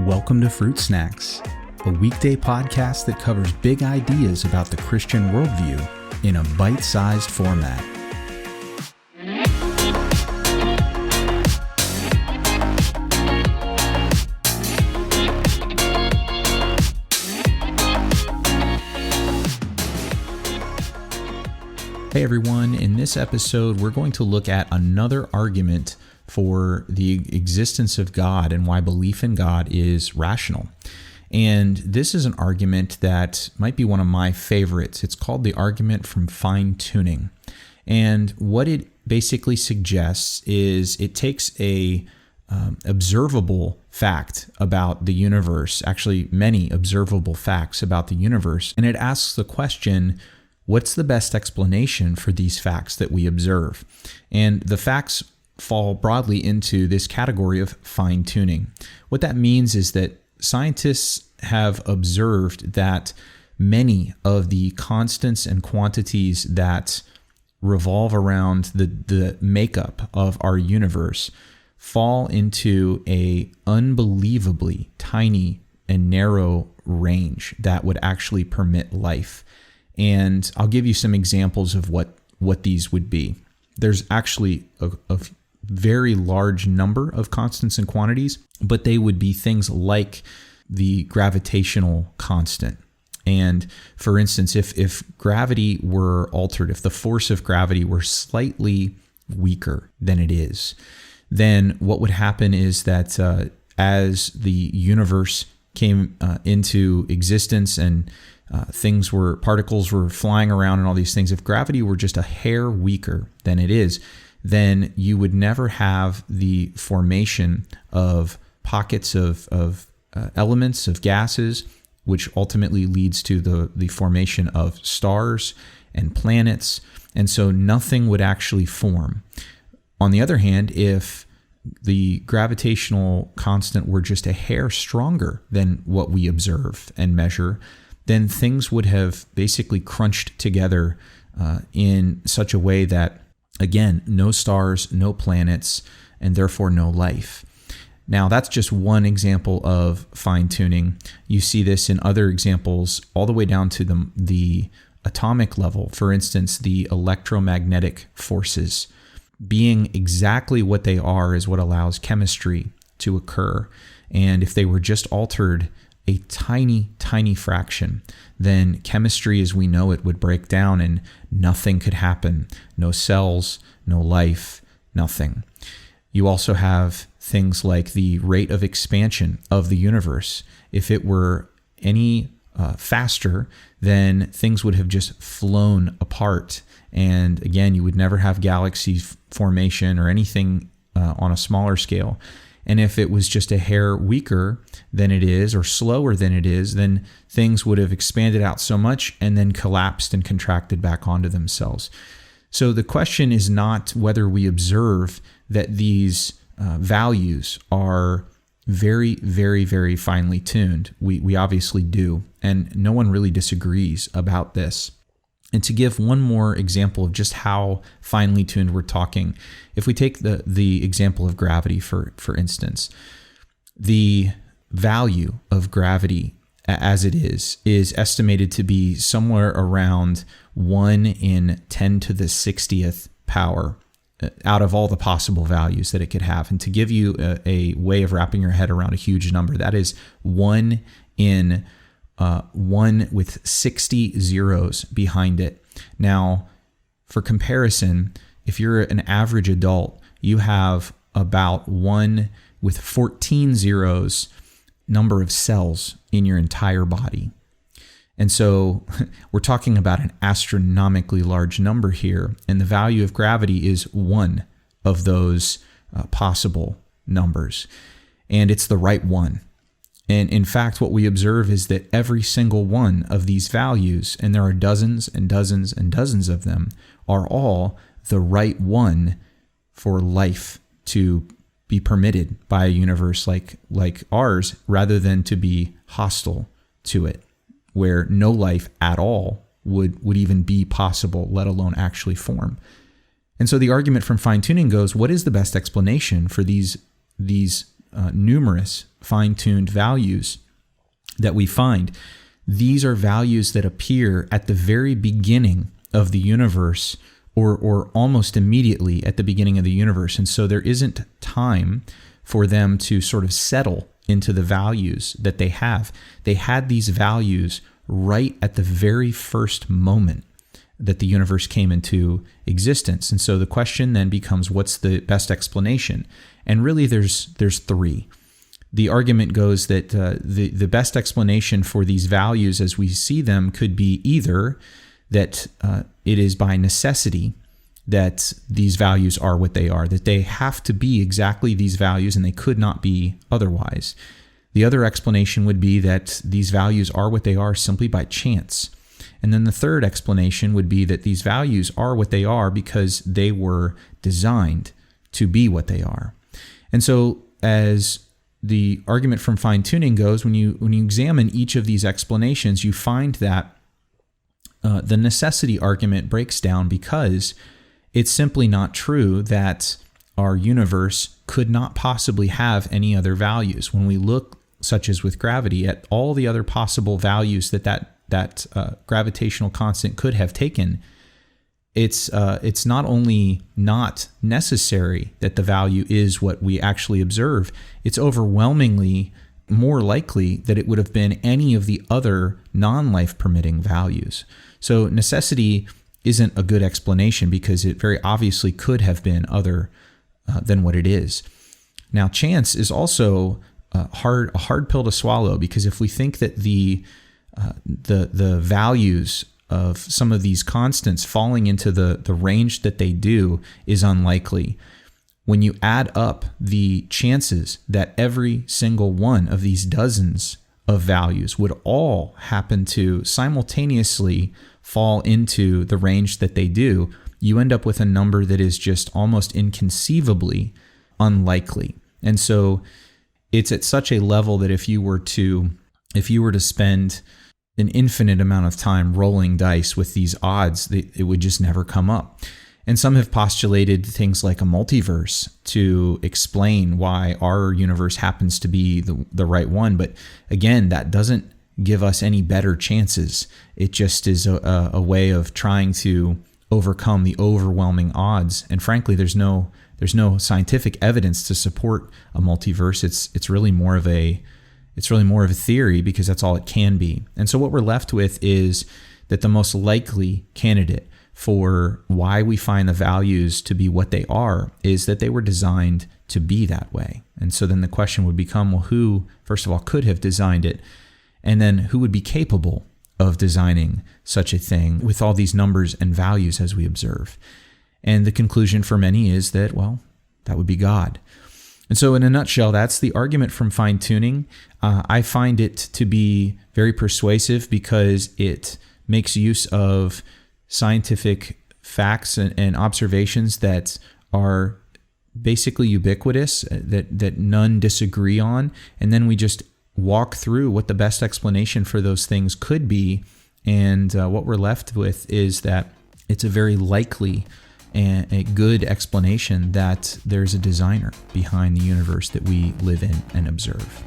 Welcome to Fruit Snacks, a weekday podcast that covers big ideas about the Christian worldview in a bite-sized format. Hey everyone, in this episode we're going to look at another argument for the existence of God and why belief in God is rational. And this is an argument that might be one of my favorites. It's called the argument from fine-tuning. And what it basically suggests is it takes a observable fact about the universe, actually many observable facts about the universe, and it asks the question, what's the best explanation for these facts that we observe? And the facts fall broadly into this category of fine-tuning. What that means is that scientists have observed that many of the constants and quantities that revolve around the makeup of our universe fall into a unbelievably tiny and narrow range that would actually permit life. And I'll give you some examples of what these would be. There's actually a very large number of constants and quantities, but they would be things like the gravitational constant. And for instance, if gravity were altered, if the force of gravity were slightly weaker than it is, then what would happen is that as the universe came into existence and particles were flying around and all these things, if gravity were just a hair weaker than it is, then you would never have the formation of pockets of elements, of gases, which ultimately leads to the formation of stars and planets. And so nothing would actually form. On the other hand, if the gravitational constant were just a hair stronger than what we observe and measure, then things would have basically crunched together in such a way that, again, no stars, no planets, and therefore no life. Now, that's just one example of fine-tuning. You see this in other examples all the way down to the atomic level. For instance, the electromagnetic forces. Being exactly what they are is what allows chemistry to occur. And if they were just altered a tiny, tiny fraction, then chemistry as we know it would break down and nothing could happen. No cells, no life, nothing. You also have things like the rate of expansion of the universe. If it were any faster, then things would have just flown apart. And again, you would never have galaxy formation or anything on a smaller scale. And if it was just a hair weaker than it is or slower than it is, then things would have expanded out so much and then collapsed and contracted back onto themselves. So the question is not whether we observe that these values are very, very, very finely tuned. We obviously do, and no one really disagrees about this. And to give one more example of just how finely tuned we're talking, if we take the example of gravity, for instance, the value of gravity as it is estimated to be somewhere around 1 in 10 to the 60th power out of all the possible values that it could have. And to give you a way of wrapping your head around a huge number, that is 1 in 1 with 60 zeros behind it. Now, for comparison, if you're an average adult, you have about 1 with 14 zeros number of cells in your entire body. And so we're talking about an astronomically large number here, and the value of gravity is one of those possible numbers, and it's the right one. And in fact, what we observe is that every single one of these values, and there are dozens and dozens and dozens of them, are all the right one for life to be permitted by a universe like ours, rather than to be hostile to it, where no life at all would even be possible, let alone actually form. And so the argument from fine-tuning goes, what is the best explanation for these numerous fine-tuned values that we find. These are values that appear at the very beginning of the universe, or almost immediately at the beginning of the universe. And so there isn't time for them to sort of settle into the values that they have. They had these values right at the very first moment that the universe came into existence. And so the question then becomes, what's the best explanation? And really there's three. The argument goes that the best explanation for these values as we see them could be either that it is by necessity that these values are what they are, that they have to be exactly these values and they could not be otherwise. The other explanation would be that these values are what they are simply by chance. And then the third explanation would be that these values are what they are because they were designed to be what they are. And so as the argument from fine-tuning goes, when you examine each of these explanations, you find that the necessity argument breaks down because it's simply not true that our universe could not possibly have any other values. When we look, such as with gravity, at all the other possible values that gravitational constant could have taken, it's not only not necessary that the value is what we actually observe, it's overwhelmingly more likely that it would have been any of the other non-life permitting values. So necessity isn't a good explanation because it very obviously could have been other than what it is. Now, chance is also a hard pill to swallow, because if we think that the values of some of these constants falling into the range that they do is unlikely, when you add up the chances that every single one of these dozens of values would all happen to simultaneously fall into the range that they do, you end up with a number that is just almost inconceivably unlikely. And so it's at such a level that if you were to spend an infinite amount of time rolling dice with these odds, it would just never come up. And some have postulated things like a multiverse to explain why our universe happens to be the right one. But again, that doesn't give us any better chances. It just is a way of trying to overcome the overwhelming odds. And frankly, there's no scientific evidence to support a multiverse. It's really more of a theory, because that's all it can be. And so what we're left with is that the most likely candidate for why we find the values to be what they are is that they were designed to be that way. And so then the question would become, well, who, first of all, could have designed it? And then who would be capable of designing such a thing with all these numbers and values as we observe? And the conclusion for many is that, well, that would be God. And so in a nutshell, that's the argument from fine-tuning. I find it to be very persuasive because it makes use of scientific facts and observations that are basically ubiquitous, that none disagree on. And then we just walk through what the best explanation for those things could be. And what we're left with is that it's a very likely and a good explanation that there's a designer behind the universe that we live in and observe.